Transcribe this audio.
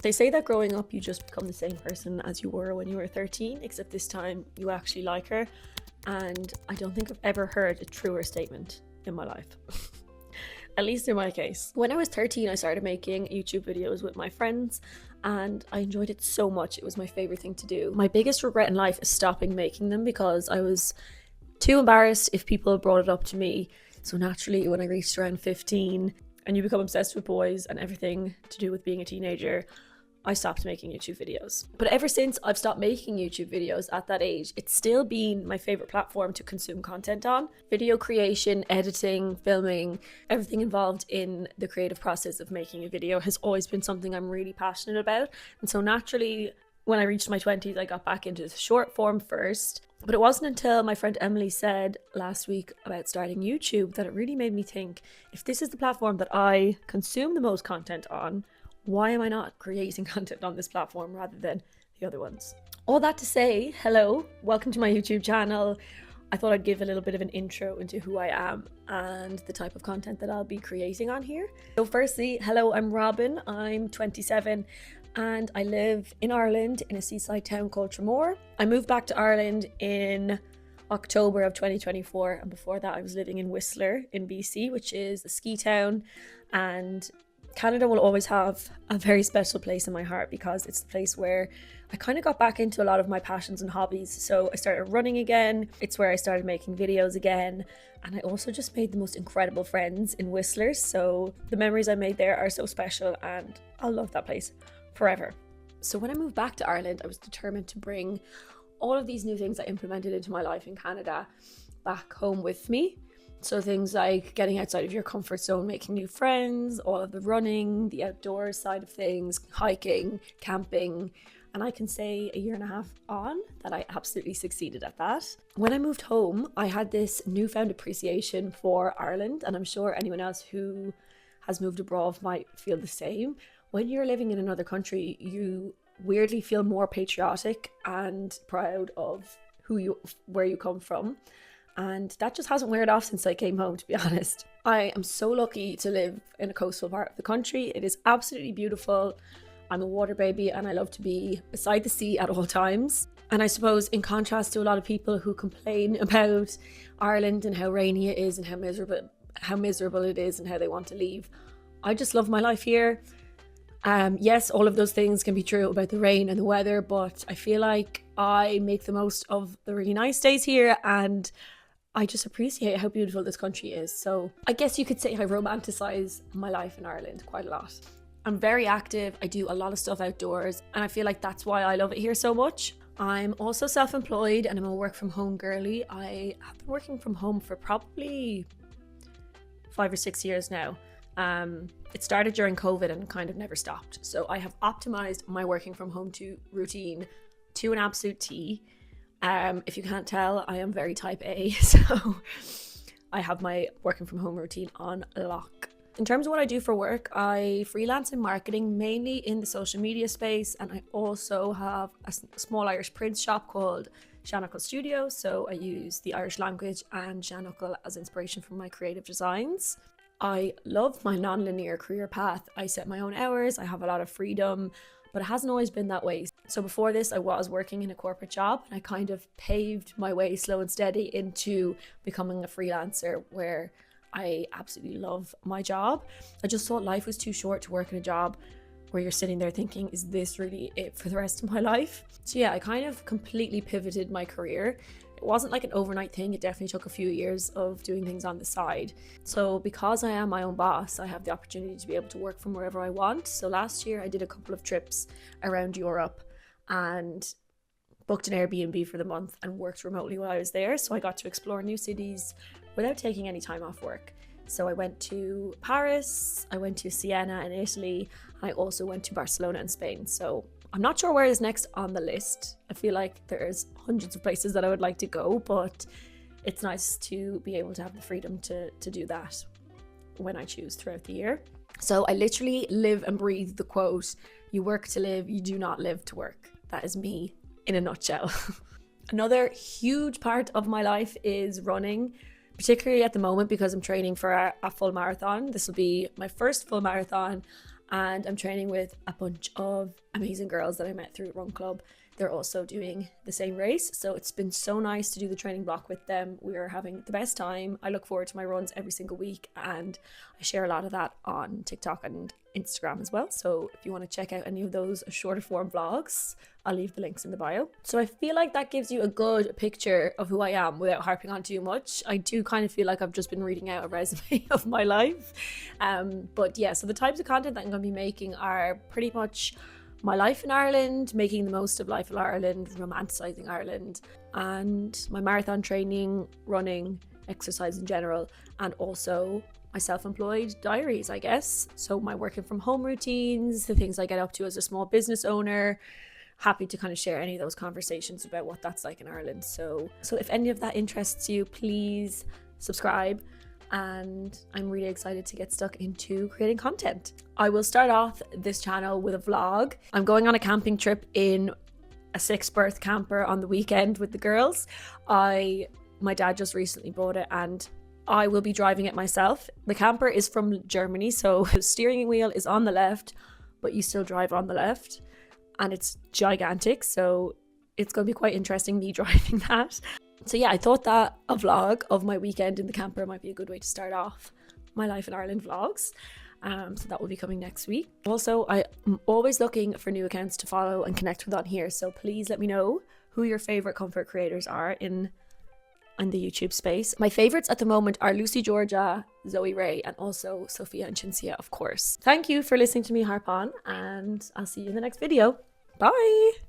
They say that growing up you just become the same person as you were when you were 13, except this time you actually like her. And I don't think I've ever heard a truer statement in my life. At least in my case. When I was 13, I started making YouTube videos with my friends and I enjoyed it so much. It was my favorite thing to do. My biggest regret in life is stopping making them because I was too embarrassed if people brought it up to me. So naturally, when I reached around 15 and you become obsessed with boys and everything to do with being a teenager, I stopped making YouTube videos. But ever since I've stopped making YouTube videos at that age, it's still been my favorite platform to consume content on. Video creation, editing, filming, everything involved in the creative process of making a video has always been something I'm really passionate about. And so naturally, when I reached my 20s, I got back into the short form first. But it wasn't until my friend Emily said last week about starting YouTube that it really made me think, if this is the platform that I consume the most content on, why am I not creating content on this platform rather than the other ones? All that to say, hello, welcome to my YouTube channel. I thought I'd give a little bit of an intro into who I am and the type of content that I'll be creating on here. So firstly, hello, I'm Robin, I'm 27 and I live in Ireland in a seaside town called Tramore. I moved back to Ireland in October of 2024 and before that I was living in Whistler in BC, which is a ski town, and Canada will always have a very special place in my heart because it's the place where I kind of got back into a lot of my passions and hobbies. So I started running again. It's where I started making videos again. And I also just made the most incredible friends in Whistler. So the memories I made there are so special and I'll love that place forever. So when I moved back to Ireland, I was determined to bring all of these new things I implemented into my life in Canada back home with me. So things like getting outside of your comfort zone, making new friends, all of the running, the outdoors side of things, hiking, camping. And I can say a year and a half on that I absolutely succeeded at that. When I moved home, I had this newfound appreciation for Ireland, and I'm sure anyone else who has moved abroad might feel the same. When you're living in another country, you weirdly feel more patriotic and proud of where you come from. And that just hasn't weared off since I came home, to be honest. I am so lucky to live in a coastal part of the country. It is absolutely beautiful. I'm a water baby and I love to be beside the sea at all times. And I suppose in contrast to a lot of people who complain about Ireland and how rainy it is and how miserable it is and how they want to leave, I just love my life here. Yes, all of those things can be true about the rain and the weather, but I feel like I make the most of the really nice days here and I just appreciate how beautiful this country is. So I guess you could say I romanticize my life in Ireland quite a lot. I'm very active, I do a lot of stuff outdoors, and I feel like that's why I love it here so much. I'm also self-employed and I'm a work from home girly. I have been working from home for probably 5 or 6 years now. It started during COVID and kind of never stopped. So I have optimized my working from home routine to an absolute T. If you can't tell, I am very type A, so I have my working from home routine on lock. In terms of what I do for work, I freelance in marketing, mainly in the social media space, and I also have a small Irish print shop called Shanachal Studio, so I use the Irish language and Shanachal as inspiration for my creative designs. I love my non-linear career path. I set my own hours, I have a lot of freedom, but it hasn't always been that way. So before this, I was working in a corporate job and I kind of paved my way slow and steady into becoming a freelancer where I absolutely love my job. I just thought life was too short to work in a job where you're sitting there thinking, is this really it for the rest of my life? So yeah, I kind of completely pivoted my career. It wasn't like an overnight thing. It definitely took a few years of doing things on the side. So because I am my own boss, I have the opportunity to be able to work from wherever I want. So last year I did a couple of trips around Europe and booked an Airbnb for the month and worked remotely while I was there. So I got to explore new cities without taking any time off work. So I went to Paris, I went to Siena in Italy, and I also went to Barcelona in Spain. So I'm not sure where is next on the list. I feel like there's hundreds of places that I would like to go, but it's nice to be able to have the freedom to do that when I choose throughout the year. So I literally live and breathe the quote, "You work to live, you do not live to work." That is me in a nutshell. Another huge part of my life is running, particularly at the moment because I'm training for a full marathon. This will be my first full marathon and I'm training with a bunch of amazing girls that I met through Run Club. They're also doing the same race, so it's been so nice to do the training block with them. We are having the best time. I look forward to my runs every single week, and I share a lot of that on TikTok and Instagram as well. So if you want to check out any of those shorter form vlogs, I'll leave the links in the bio. So I feel like that gives you a good picture of who I am without harping on too much. I do kind of feel like I've just been reading out a resume of my life. But yeah, so the types of content that I'm going to be making are pretty much my life in Ireland, making the most of life in Ireland, romanticizing Ireland, and my marathon training, running, exercise in general, and also my self-employed diaries, I guess. So my working from home routines, the things I get up to as a small business owner. Happy to kind of share any of those conversations about what that's like in Ireland. So if any of that interests you, please subscribe. And I'm really excited to get stuck into creating content. I will start off this channel with a vlog. I'm going on a camping trip in a 6th berth camper on the weekend with the girls. My dad just recently bought it and I will be driving it myself. The camper is from Germany, so the steering wheel is on the left, but you still drive on the left. And it's gigantic, so it's going to be quite interesting me driving that. So yeah, I thought that a vlog of my weekend in the camper might be a good way to start off my life in Ireland vlogs. So that will be coming next week. Also, I'm always looking for new accounts to follow and connect with on here. So please let me know who your favorite comfort creators are in the YouTube space. My favorites at the moment are Lucy Georgia, Zoe Ray, and also Sophia and Shinsia, of course. Thank you for listening to me harp on, and I'll see you in the next video. Bye!